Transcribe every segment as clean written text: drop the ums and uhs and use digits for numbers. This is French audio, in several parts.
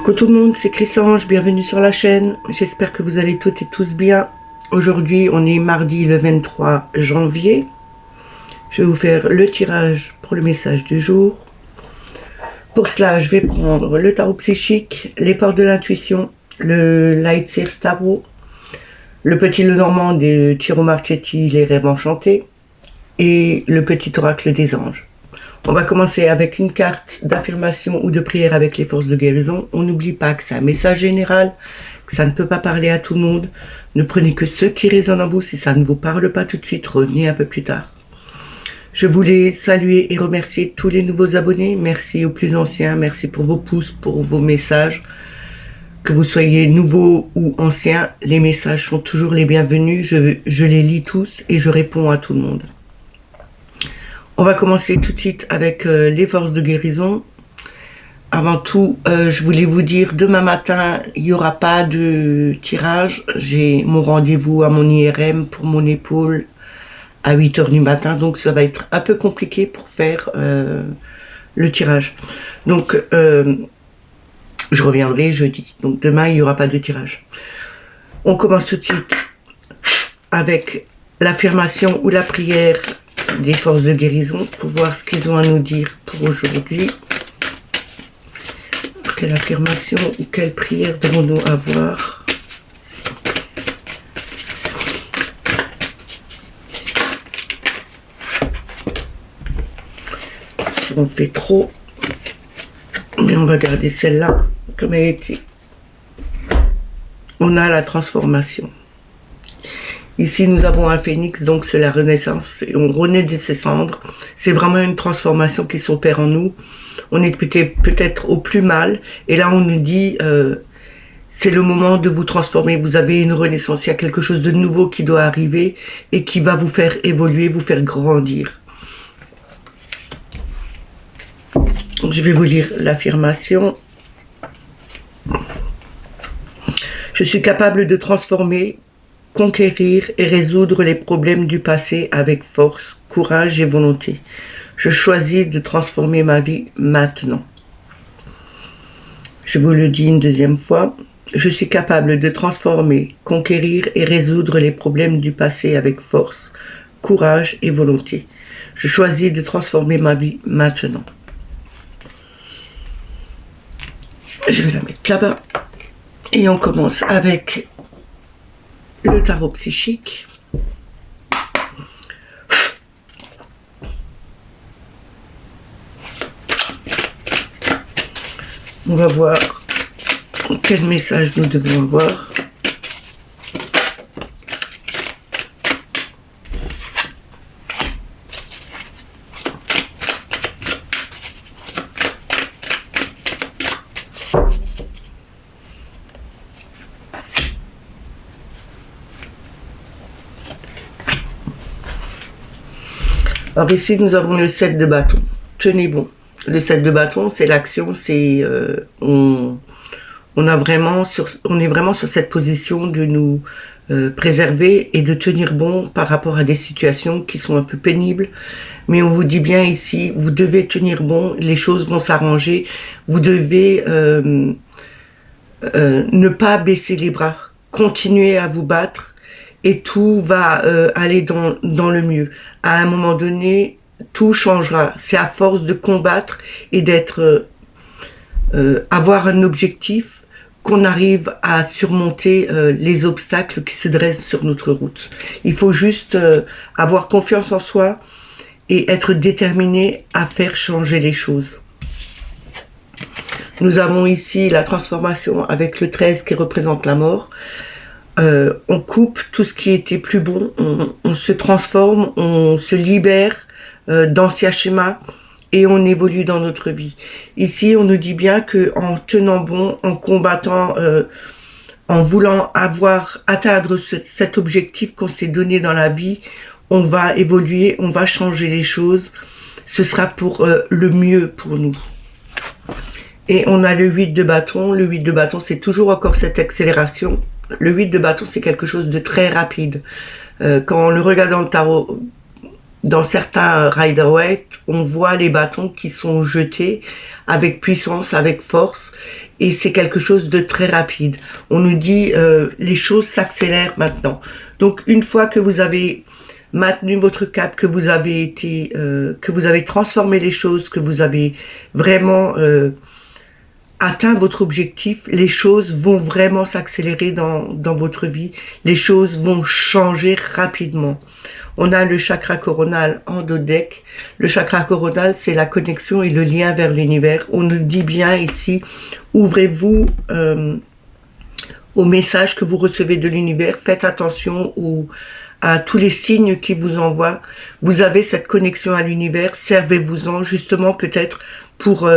Coucou tout le monde, c'est Chrysange, bienvenue sur la chaîne. J'espère que vous allez toutes et tous bien. Aujourd'hui, on est mardi le 23 janvier. Je vais vous faire le tirage pour le message du jour. Pour cela, je vais prendre le tarot psychique, les portes de l'intuition, le Light Seers Tarot, le petit Lenormand de Ciro Marchetti, les rêves enchantés, et le petit oracle des anges. On va commencer avec une carte d'affirmation ou de prière avec les forces de guérison. On n'oublie pas que c'est un message général, que ça ne peut pas parler à tout le monde. Ne prenez que ce qui résonne en vous. Si ça ne vous parle pas tout de suite, revenez un peu plus tard. Je voulais saluer et remercier tous les nouveaux abonnés. Merci aux plus anciens. Merci pour vos pouces, pour vos messages. Que vous soyez nouveaux ou anciens, les messages sont toujours les bienvenus. Je les lis tous et je réponds à tout le monde. On va commencer tout de suite avec les forces de guérison. Avant tout, je voulais vous dire, demain matin, il n'y aura pas de tirage. J'ai mon rendez-vous à mon IRM pour mon épaule à 8 h du matin. Donc, ça va être un peu compliqué pour faire le tirage. Donc, je reviendrai jeudi. Donc, demain, il n'y aura pas de tirage. On commence tout de suite avec l'affirmation ou la prière des forces de guérison pour voir ce qu'ils ont à nous dire pour aujourd'hui. Quelle affirmation ou quelle prière devons-nous avoir? On fait trop, mais on va garder celle-là comme elle était. On a la transformation. Ici, nous avons un phénix, donc c'est la renaissance. Et on renaît de ses cendres. C'est vraiment une transformation qui s'opère en nous. On est peut-être au plus mal. Et là, on nous dit, c'est le moment de vous transformer. Vous avez une renaissance. Il y a quelque chose de nouveau qui doit arriver et qui va vous faire évoluer, vous faire grandir. Je vais vous lire l'affirmation. Je suis capable de transformer, conquérir et résoudre les problèmes du passé avec force, courage et volonté. Je choisis de transformer ma vie maintenant. Je vous le dis une deuxième fois. Je suis capable de transformer, conquérir et résoudre les problèmes du passé avec force, courage et volonté. Je choisis de transformer ma vie maintenant. Je vais la mettre là-bas. Et on commence avec le tarot psychique. On va voir quel message nous devons avoir. Alors ici, nous avons le 7 de bâton. Tenez bon. Le 7 de bâton, c'est l'action, c'est on est vraiment sur cette position de nous préserver et de tenir bon par rapport à des situations qui sont un peu pénibles. Mais on vous dit bien ici, vous devez tenir bon, les choses vont s'arranger. Vous devez ne pas baisser les bras, continuer à vous battre. Et tout va aller dans le mieux. À un moment donné, tout changera. C'est à force de combattre et d'être, avoir un objectif qu'on arrive à surmonter les obstacles qui se dressent sur notre route. Il faut juste avoir confiance en soi et être déterminé à faire changer les choses. Nous avons ici la transformation avec le 13 qui représente la mort. On coupe tout ce qui était plus bon, on se transforme, on se libère d'anciens schémas et on évolue dans notre vie. Ici, on nous dit bien que en tenant bon, en combattant, en voulant atteindre cet objectif qu'on s'est donné dans la vie, on va évoluer, on va changer les choses. Ce sera pour le mieux pour nous. Et on a le 8 de bâton. Le 8 de bâton, c'est toujours encore cette accélération. Le 8 de bâton, c'est quelque chose de très rapide. Quand on le regarde dans le tarot, dans certains Rider-Waite, on voit les bâtons qui sont jetés avec puissance, avec force, et c'est quelque chose de très rapide. On nous dit les choses s'accélèrent maintenant. Donc une fois que vous avez maintenu votre cap, que vous avez transformé les choses, que vous avez vraiment atteint votre objectif, les choses vont vraiment s'accélérer dans votre vie. Les choses vont changer rapidement. On a le chakra coronal en dos de deck. Le chakra coronal, c'est la connexion et le lien vers l'univers. On nous dit bien ici, ouvrez-vous au message que vous recevez de l'univers. Faites attention à tous les signes qui vous envoient. Vous avez cette connexion à l'univers. Servez-vous-en justement peut-être pour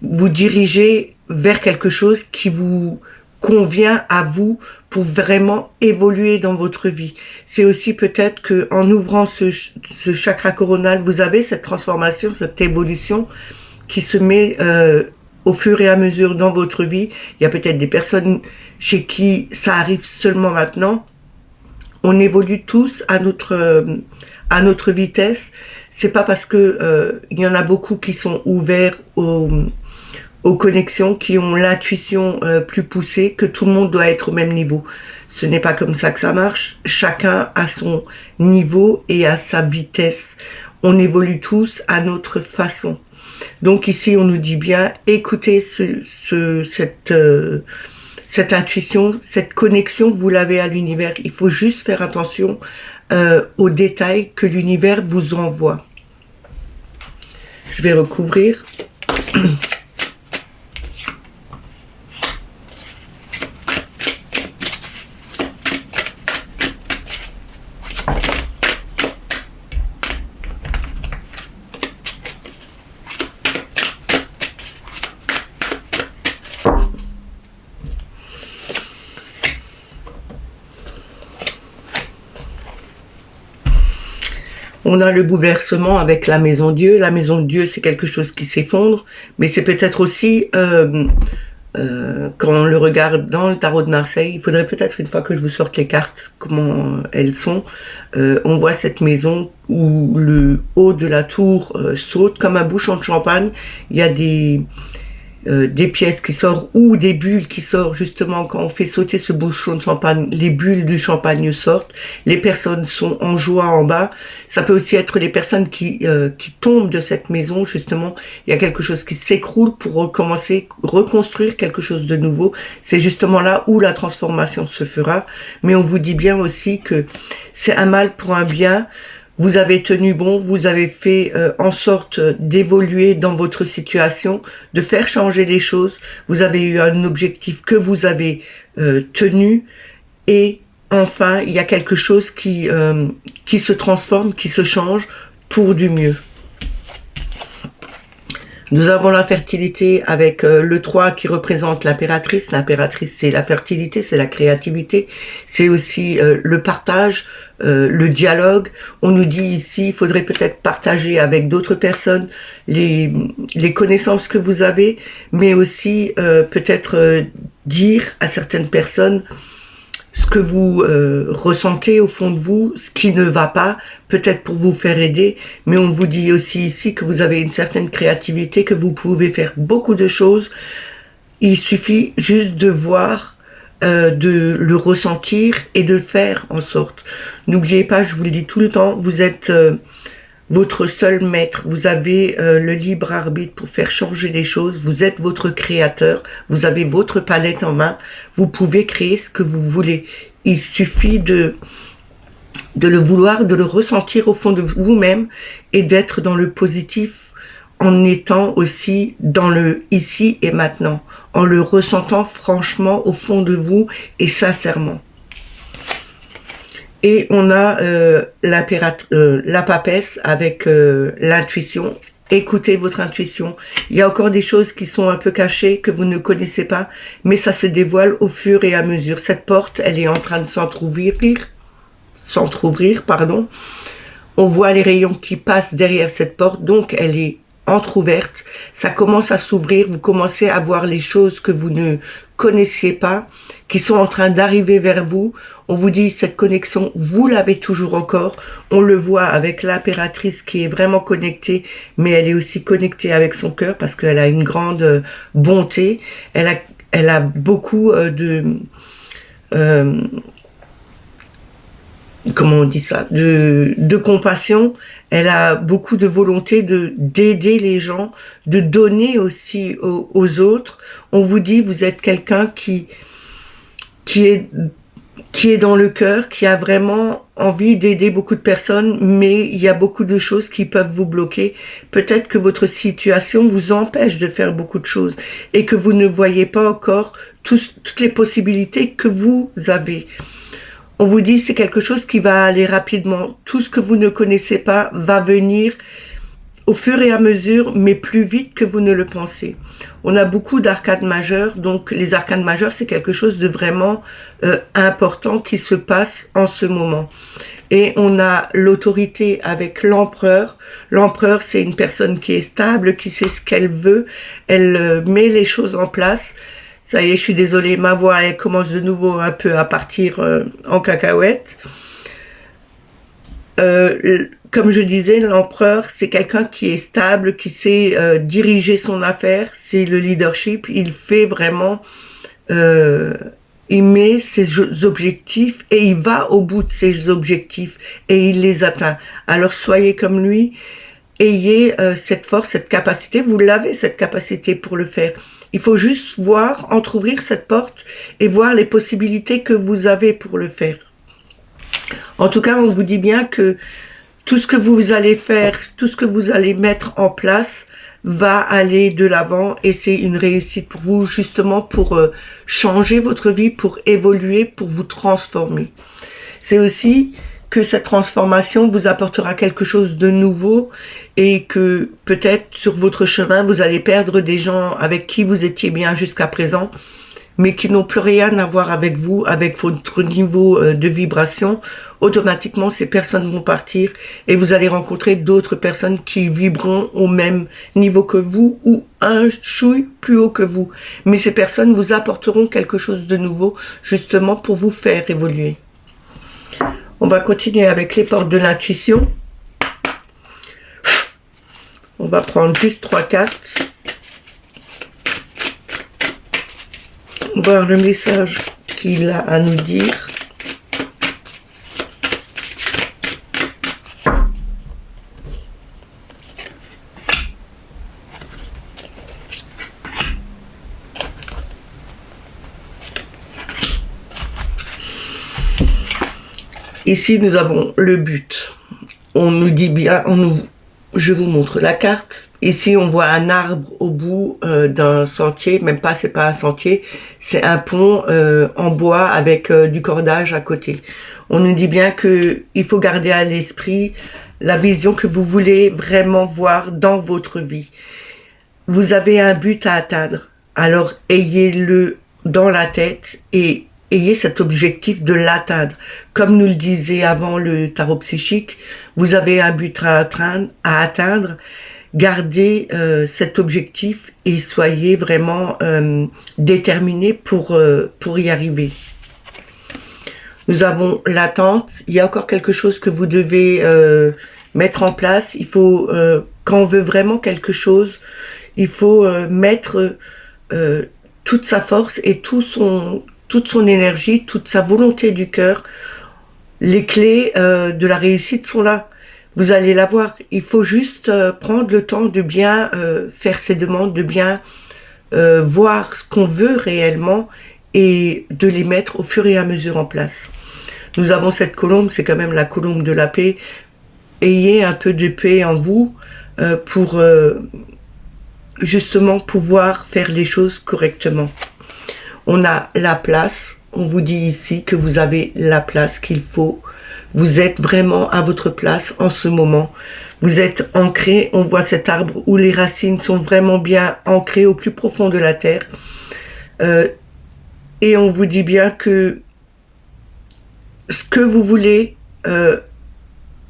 vous diriger vers quelque chose qui vous convient à vous pour vraiment évoluer dans votre vie. C'est aussi peut-être que en ouvrant ce chakra coronal, vous avez cette transformation, cette évolution qui se met au fur et à mesure dans votre vie. Il y a peut-être des personnes chez qui ça arrive seulement maintenant. On évolue tous à notre vitesse. C'est pas parce que il y en a beaucoup qui sont ouverts aux connexions, qui ont l'intuition plus poussée, que tout le monde doit être au même niveau. Ce n'est pas comme ça que ça marche. Chacun a son niveau et à sa vitesse. On évolue tous à notre façon. Donc ici, on nous dit bien, écoutez cette intuition, cette connexion, vous l'avez à l'univers. Il faut juste faire attention aux détails que l'univers vous envoie. Je vais recouvrir. On a le bouleversement avec la maison Dieu. La maison de Dieu, c'est quelque chose qui s'effondre, mais c'est peut-être aussi, quand on le regarde dans le tarot de Marseille, il faudrait peut-être une fois que je vous sorte les cartes, comment elles sont, on voit cette maison où le haut de la tour saute comme un bouchon de champagne. Il y a des pièces qui sortent ou des bulles qui sortent justement quand on fait sauter ce bouchon de champagne, les bulles du champagne sortent, les personnes sont en joie en bas. Ça peut aussi être les personnes qui tombent de cette maison, justement, il y a quelque chose qui s'écroule pour recommencer, reconstruire quelque chose de nouveau. C'est justement là où la transformation se fera, mais on vous dit bien aussi que c'est un mal pour un bien. Vous avez tenu bon, vous avez fait en sorte d'évoluer dans votre situation, de faire changer les choses. Vous avez eu un objectif que vous avez tenu et enfin, il y a quelque chose qui se transforme, qui se change pour du mieux. Nous avons la fertilité avec le 3 qui représente l'impératrice. L'impératrice, c'est la fertilité, c'est la créativité, c'est aussi le partage, le dialogue. On nous dit ici, il faudrait peut-être partager avec d'autres personnes les connaissances que vous avez, mais aussi peut-être dire à certaines personnes ce que vous ressentez au fond de vous, ce qui ne va pas, peut-être pour vous faire aider, mais on vous dit aussi ici que vous avez une certaine créativité, que vous pouvez faire beaucoup de choses. Il suffit juste de voir, de le ressentir et de le faire en sorte. N'oubliez pas, je vous le dis tout le temps, vous êtes votre seul maître, vous avez le libre arbitre pour faire changer les choses, vous êtes votre créateur, vous avez votre palette en main, vous pouvez créer ce que vous voulez. Il suffit de le vouloir, de le ressentir au fond de vous-même et d'être dans le positif en étant aussi dans le ici et maintenant, en le ressentant franchement au fond de vous et sincèrement. Et on a la papesse avec l'intuition. Écoutez votre intuition. Il y a encore des choses qui sont un peu cachées, que vous ne connaissez pas, mais ça se dévoile au fur et à mesure. Cette porte, elle est en train de s'entrouvrir, pardon. On voit les rayons qui passent derrière cette porte, donc elle est entrouverte, ça commence à s'ouvrir, vous commencez à voir les choses que vous ne connaissiez pas, qui sont en train d'arriver vers vous. On vous dit, cette connexion, vous l'avez toujours encore. On le voit avec l'impératrice qui est vraiment connectée, mais elle est aussi connectée avec son cœur parce qu'elle a une grande bonté. Elle a beaucoup comment on dit ça, de compassion. Elle a beaucoup de volonté d'aider les gens, de donner aussi aux autres. On vous dit, vous êtes quelqu'un qui est dans le cœur, qui a vraiment envie d'aider beaucoup de personnes, mais il y a beaucoup de choses qui peuvent vous bloquer. Peut-être que votre situation vous empêche de faire beaucoup de choses et que vous ne voyez pas encore toutes les possibilités que vous avez. On vous dit c'est quelque chose qui va aller rapidement. Tout ce que vous ne connaissez pas va venir au fur et à mesure, mais plus vite que vous ne le pensez. On a beaucoup d'arcanes majeures, donc les arcanes majeures, c'est quelque chose de vraiment important qui se passe en ce moment. Et on a l'autorité avec l'empereur. L'empereur, c'est une personne qui est stable, qui sait ce qu'elle veut, elle met les choses en place. Ça y est, je suis désolée, ma voix elle commence de nouveau un peu à partir en cacahuète. Comme je disais, l'empereur, c'est quelqu'un qui est stable, qui sait diriger son affaire, c'est le leadership. Il fait vraiment, il met ses objectifs et il va au bout de ses objectifs et il les atteint. Alors soyez comme lui, ayez cette force, cette capacité. Vous l'avez, cette capacité pour le faire. Il faut juste voir, entrouvrir cette porte et voir les possibilités que vous avez pour le faire. En tout cas, on vous dit bien que tout ce que vous allez faire, tout ce que vous allez mettre en place va aller de l'avant et c'est une réussite pour vous, justement pour changer votre vie, pour évoluer, pour vous transformer. C'est aussi que cette transformation vous apportera quelque chose de nouveau et que peut-être sur votre chemin, vous allez perdre des gens avec qui vous étiez bien jusqu'à présent, mais qui n'ont plus rien à voir avec vous, avec votre niveau de vibration. Automatiquement, ces personnes vont partir et vous allez rencontrer d'autres personnes qui vibreront au même niveau que vous ou un chouille plus haut que vous. Mais ces personnes vous apporteront quelque chose de nouveau, justement pour vous faire évoluer. On va continuer avec les portes de l'intuition. On va prendre juste 3 cartes. Voir le message qu'il a à nous dire. Ici, nous avons le but. On nous dit bien, je vous montre la carte. Ici, on voit un arbre au bout d'un sentier, même pas, c'est pas un sentier, c'est un pont en bois avec du cordage à côté. On nous dit bien que il faut garder à l'esprit la vision que vous voulez vraiment voir dans votre vie. Vous avez un but à atteindre, alors ayez-le dans la tête et ayez cet objectif de l'atteindre. Comme nous le disait avant le tarot psychique, vous avez un but à atteindre. Gardez cet objectif et soyez vraiment déterminés pour y arriver. Nous avons l'attente. Il y a encore quelque chose que vous devez mettre en place. Il faut, quand on veut vraiment quelque chose, il faut mettre toute sa force et toute son énergie, toute sa volonté du cœur. Les clés de la réussite sont là. Vous allez l'avoir. Il faut juste prendre le temps de bien faire ses demandes, de bien voir ce qu'on veut réellement et de les mettre au fur et à mesure en place. Nous avons cette colombe, c'est quand même la colombe de la paix. Ayez un peu de paix en vous pour justement pouvoir faire les choses correctement. On a la place. On vous dit ici que vous avez la place qu'il faut. Vous êtes vraiment à votre place en ce moment. Vous êtes ancré. On voit cet arbre où les racines sont vraiment bien ancrées au plus profond de la terre. Et on vous dit bien que ce que vous voulez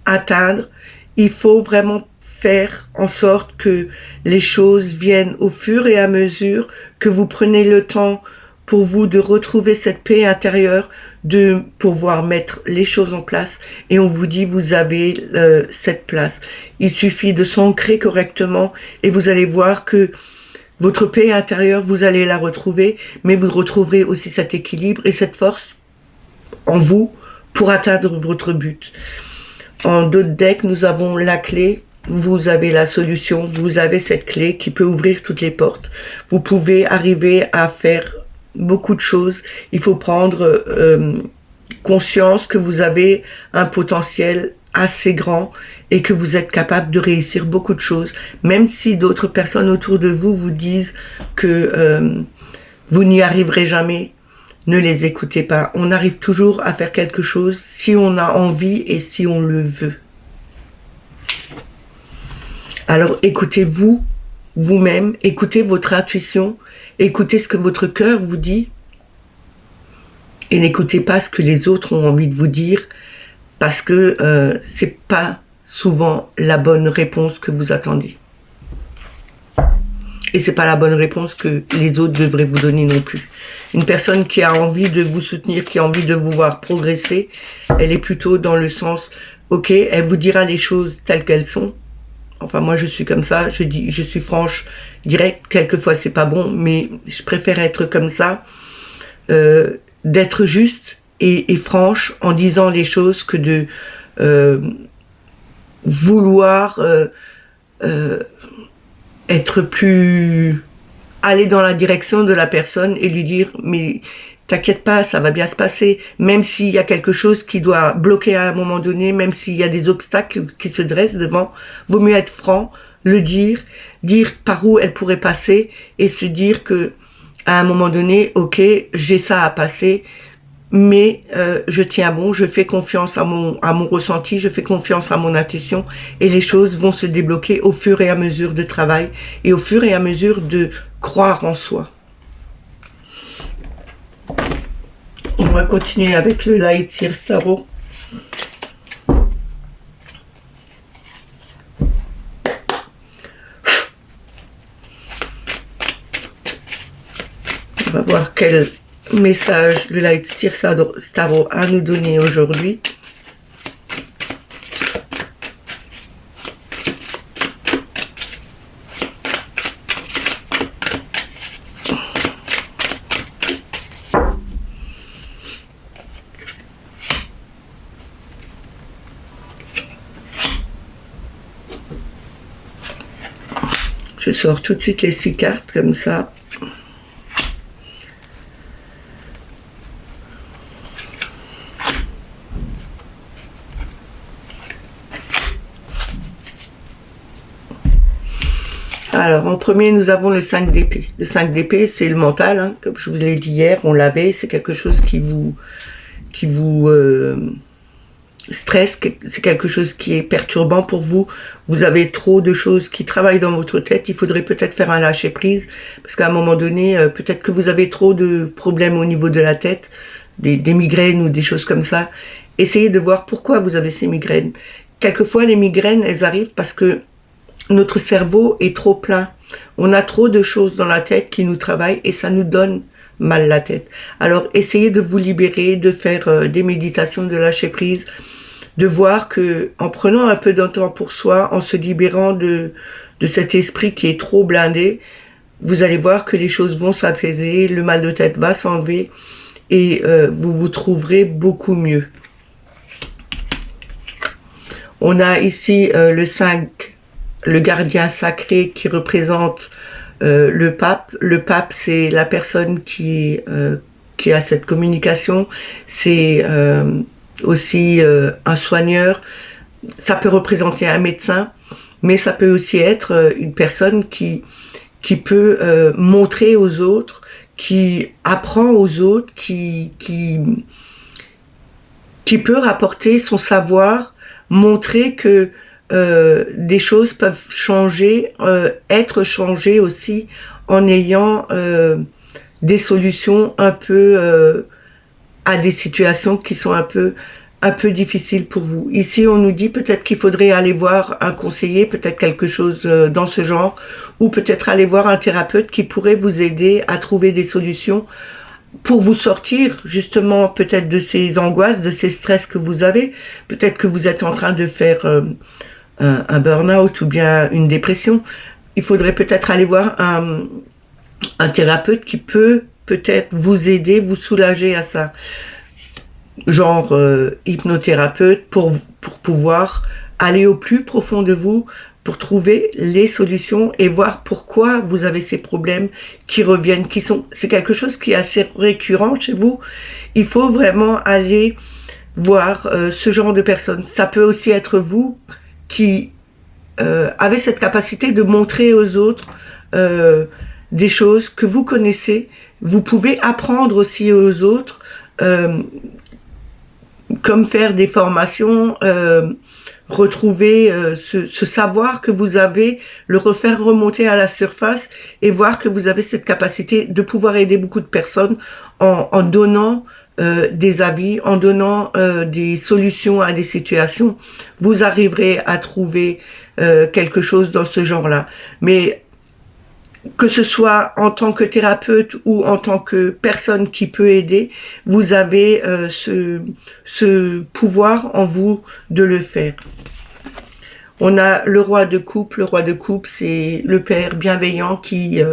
atteindre, il faut vraiment faire en sorte que les choses viennent au fur et à mesure que vous prenez le temps pour vous de retrouver cette paix intérieure, de pouvoir mettre les choses en place. Et on vous dit, vous avez cette place. Il suffit de s'ancrer correctement et vous allez voir que votre paix intérieure, vous allez la retrouver, mais vous retrouverez aussi cet équilibre et cette force en vous pour atteindre votre but. En d'autres decks, nous avons la clé. Vous avez la solution, vous avez cette clé qui peut ouvrir toutes les portes. Vous pouvez arriver à faire beaucoup de choses. Il faut prendre conscience que vous avez un potentiel assez grand et que vous êtes capable de réussir beaucoup de choses, même si d'autres personnes autour de vous vous disent que vous n'y arriverez jamais. Ne les écoutez pas. On arrive toujours à faire quelque chose si on a envie et si on le veut. Alors écoutez-vous, vous-même, écoutez votre intuition, écoutez ce que votre cœur vous dit et n'écoutez pas ce que les autres ont envie de vous dire parce que c'est pas souvent la bonne réponse que vous attendez. Et c'est pas la bonne réponse que les autres devraient vous donner non plus. Une personne qui a envie de vous soutenir, qui a envie de vous voir progresser, elle est plutôt dans le sens, ok, elle vous dira les choses telles qu'elles sont. Enfin, moi, je suis comme ça, je suis franche, directe. Quelquefois, c'est pas bon, mais je préfère être comme ça, d'être juste et franche en disant les choses que de vouloir être plus... aller dans la direction de la personne et lui dire « mais t'inquiète pas, ça va bien se passer », même s'il y a quelque chose qui doit bloquer à un moment donné, même s'il y a des obstacles qui se dressent devant, vaut mieux être franc, le dire par où elle pourrait passer et se dire que à un moment donné, ok, j'ai ça à passer, mais je tiens bon, je fais confiance à mon ressenti, je fais confiance à mon intuition et les choses vont se débloquer au fur et à mesure de travail et au fur et à mesure de croire en soi. On va continuer avec le Light Years Tarot. On va voir quel message le Light Years Tarot a nous donné aujourd'hui. Je sors tout de suite les 6 cartes comme ça. Alors, en premier, nous avons le 5 d'épée. Le 5 d'épée, c'est le mental, hein, comme je vous l'ai dit hier, on l'avait, c'est quelque chose qui vous stresse, c'est quelque chose qui est perturbant pour vous. Vous avez trop de choses qui travaillent dans votre tête, il faudrait peut-être faire un lâcher-prise, parce qu'à un moment donné, peut-être que vous avez trop de problèmes au niveau de la tête, des migraines ou des choses comme ça. Essayez de voir pourquoi vous avez ces migraines. Quelquefois, les migraines, elles arrivent parce que notre cerveau est trop plein. On a trop de choses dans la tête qui nous travaillent et ça nous donne mal la tête. Alors, essayez de vous libérer, de faire des méditations, de lâcher prise, de voir que en prenant un peu de temps pour soi, en se libérant de cet esprit qui est trop blindé, vous allez voir que les choses vont s'apaiser, le mal de tête va s'enlever et vous vous trouverez beaucoup mieux. On a ici le 5, le gardien sacré qui représente le pape. Le pape, c'est la personne qui a cette communication. C'est aussi un soigneur. Ça peut représenter un médecin, mais ça peut aussi être une personne qui peut montrer aux autres, qui apprend aux autres, qui peut rapporter son savoir, montrer que des choses peuvent changer, être changées aussi en ayant des solutions un peu à des situations qui sont un peu un peu difficile pour vous. Ici, on nous dit peut-être qu'il faudrait aller voir un conseiller, peut-être quelque chose dans ce genre, ou peut-être aller voir un thérapeute qui pourrait vous aider à trouver des solutions pour vous sortir justement peut-être de ces angoisses, de ces stress que vous avez. Peut-être que vous êtes en train de faire un burn-out ou bien une dépression. Il faudrait peut-être aller voir un thérapeute qui peut peut-être vous aider, vous soulager à ça. Genre hypnothérapeute pour pouvoir aller au plus profond de vous, pour trouver les solutions et voir pourquoi vous avez ces problèmes qui reviennent, c'est quelque chose qui est assez récurrent chez vous. Il faut vraiment aller voir ce genre de personnes. Ça peut aussi être vous qui avez cette capacité de montrer aux autres des choses que vous connaissez. Vous pouvez apprendre aussi aux autres, comme faire des formations, retrouver ce savoir que vous avez, le refaire remonter à la surface et voir que vous avez cette capacité de pouvoir aider beaucoup de personnes en donnant des avis, en donnant des solutions à des situations. Vous arriverez à trouver quelque chose dans ce genre-là. Mais que ce soit en tant que thérapeute ou en tant que personne qui peut aider, vous avez ce pouvoir en vous de le faire. On a le roi de coupe. Le roi de coupe, c'est le père bienveillant qui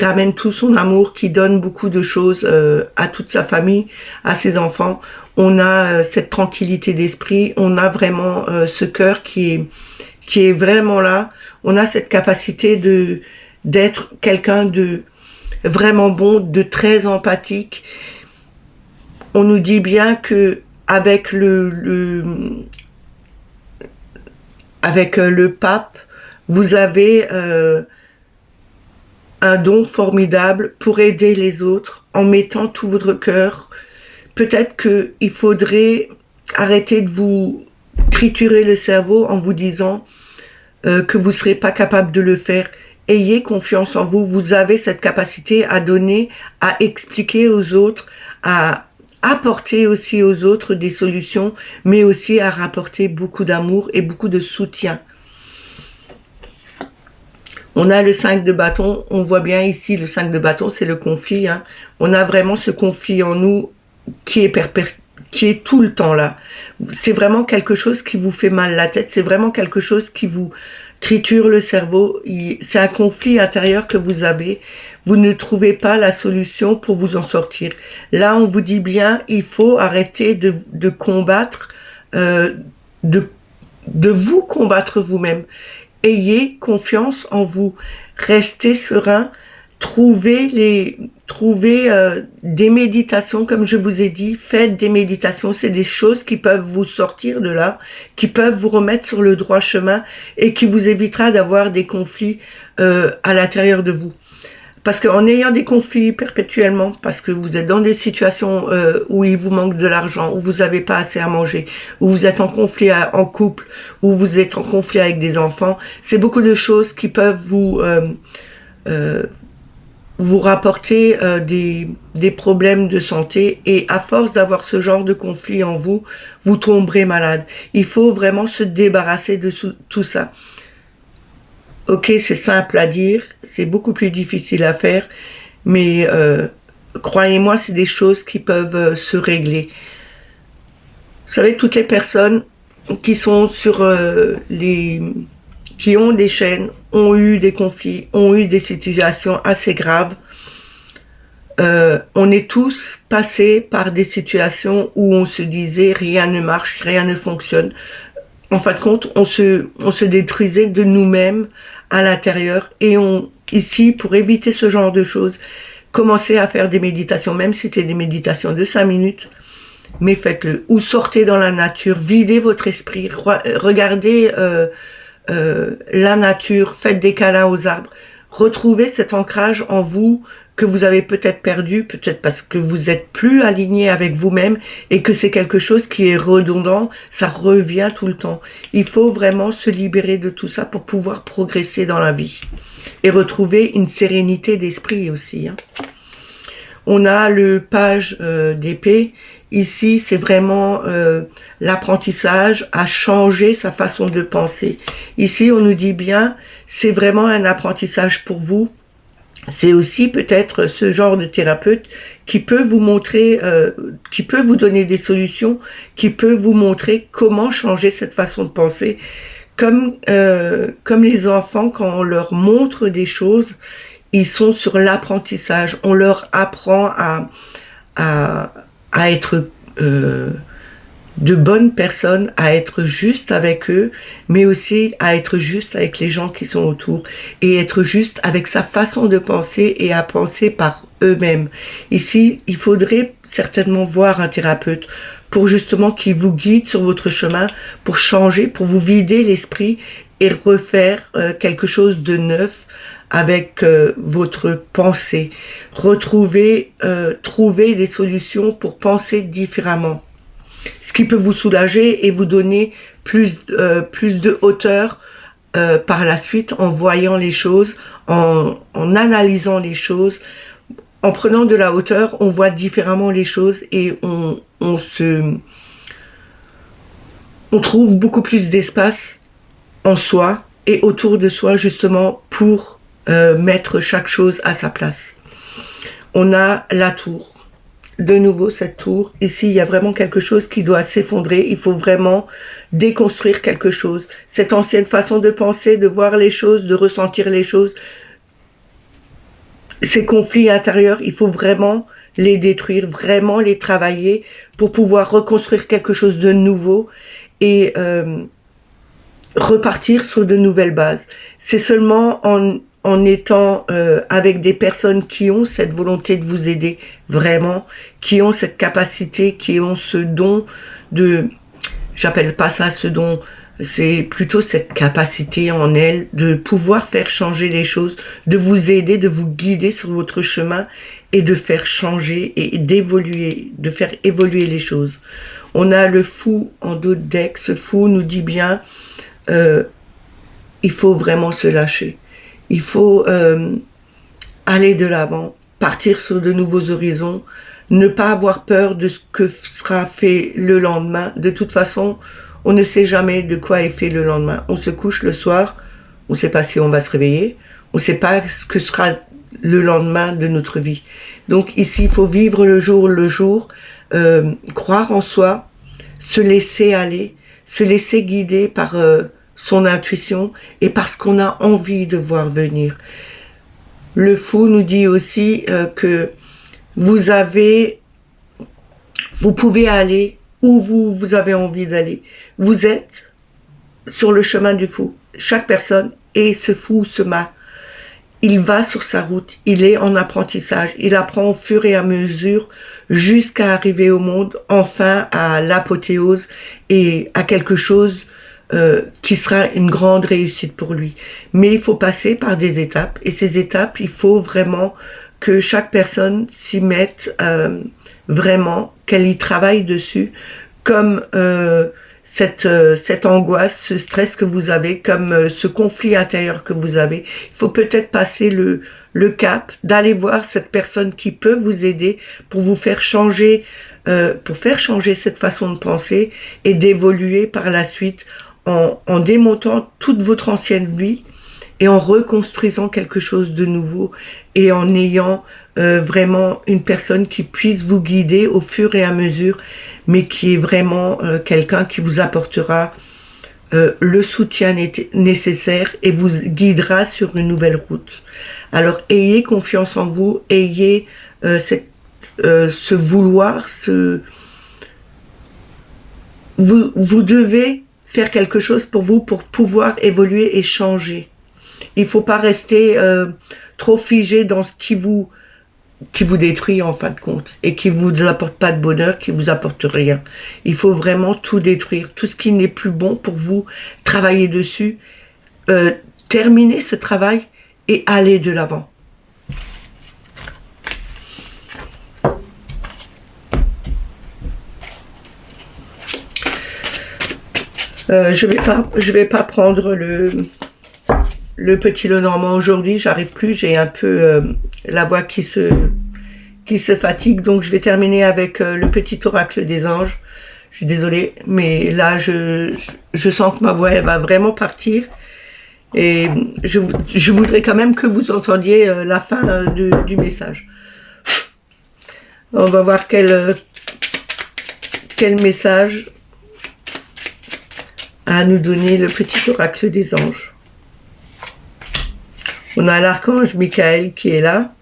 ramène tout son amour, qui donne beaucoup de choses à toute sa famille, à ses enfants. On a cette tranquillité d'esprit, on a vraiment ce cœur qui est vraiment là. On a cette capacité d'être quelqu'un de vraiment bon, de très empathique. On nous dit bien que avec le pape, vous avez un don formidable pour aider les autres en mettant tout votre cœur. Peut-être qu'il faudrait arrêter de vous triturer le cerveau en vous disant que vous ne serez pas capable de le faire. Ayez confiance en vous, vous avez cette capacité à donner, à expliquer aux autres, à apporter aussi aux autres des solutions, mais aussi à rapporter beaucoup d'amour et beaucoup de soutien. On a le 5 de bâton, on voit bien ici le 5 de bâton, c'est le conflit. Hein. On a vraiment ce conflit en nous qui est tout le temps là. C'est vraiment quelque chose qui vous fait mal à la tête, c'est vraiment quelque chose qui vous triture le cerveau. C'est un conflit intérieur que vous avez. Vous ne trouvez pas la solution pour vous en sortir. Là, on vous dit bien, il faut arrêter de combattre, de vous combattre vous-même. Ayez confiance en vous. Restez serein. Trouvez des méditations, comme je vous ai dit. Faites des méditations. C'est des choses qui peuvent vous sortir de là, qui peuvent vous remettre sur le droit chemin et qui vous évitera d'avoir des conflits à l'intérieur de vous. Parce qu'en ayant des conflits perpétuellement, parce que vous êtes dans des situations où il vous manque de l'argent, où vous n'avez pas assez à manger, où vous êtes en conflit en couple, où vous êtes en conflit avec des enfants, c'est beaucoup de choses qui peuvent vous rapporter des problèmes de santé, et à force d'avoir ce genre de conflit en vous, vous tomberez malade. Il faut vraiment se débarrasser de tout ça. Ok, c'est simple à dire, c'est beaucoup plus difficile à faire, mais croyez-moi, c'est des choses qui peuvent se régler. Vous savez, toutes les personnes qui sont qui ont des chaînes, ont eu des conflits, ont eu des situations assez graves. On est tous passés par des situations où on se disait rien ne marche, rien ne fonctionne. En fin de compte, on se détruisait de nous-mêmes à l'intérieur, et ici, pour éviter ce genre de choses, commencez à faire des méditations, même si c'est des méditations de 5 minutes, mais faites-le. Ou sortez dans la nature, videz votre esprit, regardez la nature, faites des câlins aux arbres, retrouvez cet ancrage en vous que vous avez peut-être perdu, peut-être parce que vous êtes plus aligné avec vous-même et que c'est quelque chose qui est redondant, ça revient tout le temps. Il faut vraiment se libérer de tout ça pour pouvoir progresser dans la vie et retrouver une sérénité d'esprit aussi. Hein. On a le page d'épée. Ici, c'est vraiment l'apprentissage à changer sa façon de penser. Ici, on nous dit bien, c'est vraiment un apprentissage pour vous. C'est aussi peut-être ce genre de thérapeute qui peut vous montrer, qui peut vous donner des solutions, qui peut vous montrer comment changer cette façon de penser. Comme les enfants, quand on leur montre des choses, ils sont sur l'apprentissage. On leur apprend à être de bonnes personnes, à être juste avec eux, mais aussi à être juste avec les gens qui sont autour et être juste avec sa façon de penser et à penser par eux-mêmes. Ici, il faudrait certainement voir un thérapeute pour justement qu'il vous guide sur votre chemin, pour changer, pour vous vider l'esprit et refaire quelque chose de neuf avec votre pensée. Retrouver, trouver des solutions pour penser différemment. Ce qui peut vous soulager et vous donner plus de hauteur par la suite en voyant les choses, en analysant les choses. En prenant de la hauteur, on voit différemment les choses et on trouve beaucoup plus d'espace en soi et autour de soi justement pour mettre chaque chose à sa place. On a la tour. De nouveau cette tour, ici il y a vraiment quelque chose qui doit s'effondrer, il faut vraiment déconstruire quelque chose. Cette ancienne façon de penser, de voir les choses, de ressentir les choses, ces conflits intérieurs, il faut vraiment les détruire, vraiment les travailler pour pouvoir reconstruire quelque chose de nouveau et repartir sur de nouvelles bases. C'est seulement en étant avec des personnes qui ont cette volonté de vous aider, vraiment, qui ont cette capacité, qui ont ce don de... J'appelle pas ça ce don, c'est plutôt cette capacité en elles de pouvoir faire changer les choses, de vous aider, de vous guider sur votre chemin et de faire changer et d'évoluer, de faire évoluer les choses. On a le fou en dos de deck. Ce fou nous dit bien, il faut vraiment se lâcher. Il faut aller de l'avant, partir sur de nouveaux horizons, ne pas avoir peur de ce que sera fait le lendemain. De toute façon, on ne sait jamais de quoi est fait le lendemain. On se couche le soir, on ne sait pas si on va se réveiller, on ne sait pas ce que sera le lendemain de notre vie. Donc ici, il faut vivre le jour, croire en soi, se laisser aller, se laisser guider par... son intuition et parce qu'on a envie de voir venir. Le fou nous dit aussi que vous pouvez aller où vous avez envie d'aller. Vous êtes sur le chemin du fou. Chaque personne est ce fou, ce mât. Il va sur sa route, il est en apprentissage, il apprend au fur et à mesure jusqu'à arriver au monde, enfin à l'apothéose et à quelque chose qui sera une grande réussite pour lui. Mais il faut passer par des étapes et ces étapes, il faut vraiment que chaque personne s'y mette vraiment, qu'elle y travaille dessus, comme cette angoisse, ce stress que vous avez, comme ce conflit intérieur que vous avez. Il faut peut-être passer le cap d'aller voir cette personne qui peut vous aider pour vous faire changer, cette façon de penser et d'évoluer par la suite en démontant toute votre ancienne vie et en reconstruisant quelque chose de nouveau et en ayant vraiment une personne qui puisse vous guider au fur et à mesure, mais qui est vraiment quelqu'un qui vous apportera le soutien nécessaire et vous guidera sur une nouvelle route. Alors ayez confiance en vous, ayez ce vouloir, vous devez faire quelque chose pour vous, pour pouvoir évoluer et changer. Il ne faut pas rester trop figé dans ce qui vous détruit en fin de compte et qui ne vous apporte pas de bonheur, qui ne vous apporte rien. Il faut vraiment tout détruire. Tout ce qui n'est plus bon pour vous, travailler dessus, terminer ce travail et aller de l'avant. Je vais pas prendre le petit Lenormand aujourd'hui, j'arrive plus, j'ai un peu la voix qui qui se fatigue. Donc je vais terminer avec le petit oracle des anges. Je suis désolée, mais là je sens que ma voix elle va vraiment partir. Et je voudrais quand même que vous entendiez la fin du message. On va voir quel message a à nous donner le petit oracle des anges. On a l'archange Michael qui est là.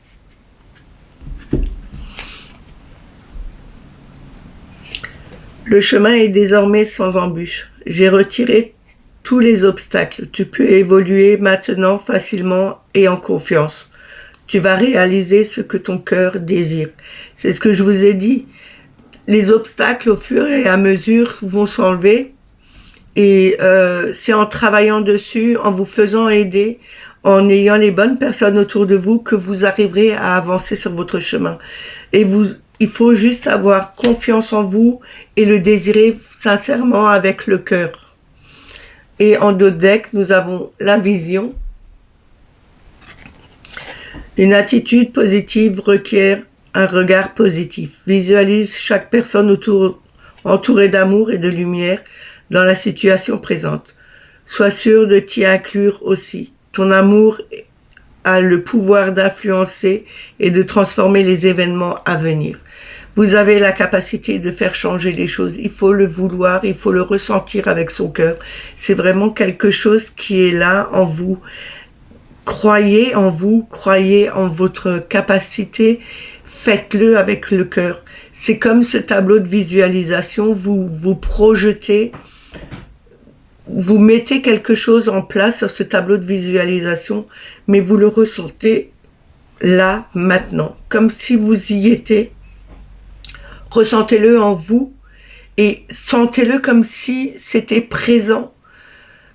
Le chemin est désormais sans embûche. J'ai retiré tous les obstacles. Tu peux évoluer maintenant facilement et en confiance. Tu vas réaliser ce que ton cœur désire. C'est ce que je vous ai dit. Les obstacles, au fur et à mesure, vont s'enlever. Et c'est en travaillant dessus, en vous faisant aider, en ayant les bonnes personnes autour de vous, que vous arriverez à avancer sur votre chemin. Et il faut juste avoir confiance en vous et le désirer sincèrement avec le cœur. Et en d'autres decks, nous avons la vision. Une attitude positive requiert un regard positif. Visualise chaque personne entourée d'amour et de lumière dans la situation présente. Sois sûr de t'y inclure aussi. Ton amour a le pouvoir d'influencer et de transformer les événements à venir. Vous avez la capacité de faire changer les choses. Il faut le vouloir, il faut le ressentir avec son cœur. C'est vraiment quelque chose qui est là en vous. Croyez en vous, croyez en votre capacité, faites-le avec le cœur. C'est comme ce tableau de visualisation, vous projetez, vous mettez quelque chose en place sur ce tableau de visualisation, mais vous le ressentez là, maintenant, comme si vous y étiez. Ressentez-le en vous et sentez-le comme si c'était présent,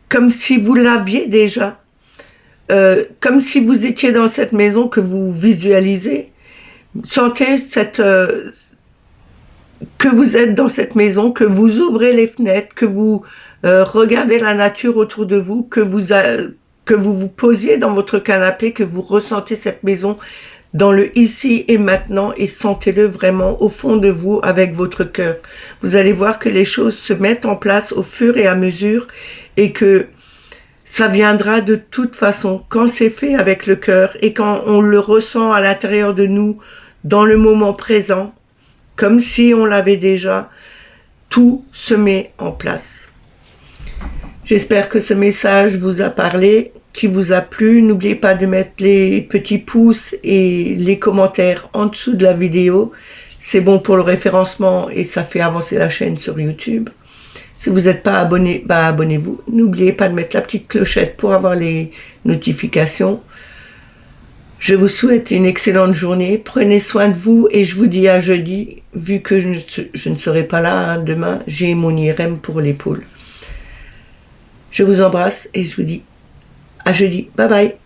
comme si vous l'aviez déjà. Comme si vous étiez dans cette maison que vous visualisez. Sentez que vous êtes dans cette maison, que vous ouvrez les fenêtres, que vous regardez la nature autour de vous, que vous vous posiez dans votre canapé, que vous ressentez cette maison dans le ici et maintenant et sentez-le vraiment au fond de vous avec votre cœur. Vous allez voir que les choses se mettent en place au fur et à mesure et que ça viendra de toute façon quand c'est fait avec le cœur et quand on le ressent à l'intérieur de nous, dans le moment présent, comme si on l'avait déjà, tout se met en place. J'espère que ce message vous a parlé, qu'il vous a plu. N'oubliez pas de mettre les petits pouces et les commentaires en dessous de la vidéo. C'est bon pour le référencement et ça fait avancer la chaîne sur YouTube. Si vous n'êtes pas abonné, abonnez-vous. N'oubliez pas de mettre la petite clochette pour avoir les notifications. Je vous souhaite une excellente journée. Prenez soin de vous et je vous dis à jeudi. Vu que je ne serai pas là demain, j'ai mon IRM pour l'épaule. Je vous embrasse et je vous dis à jeudi. Bye bye.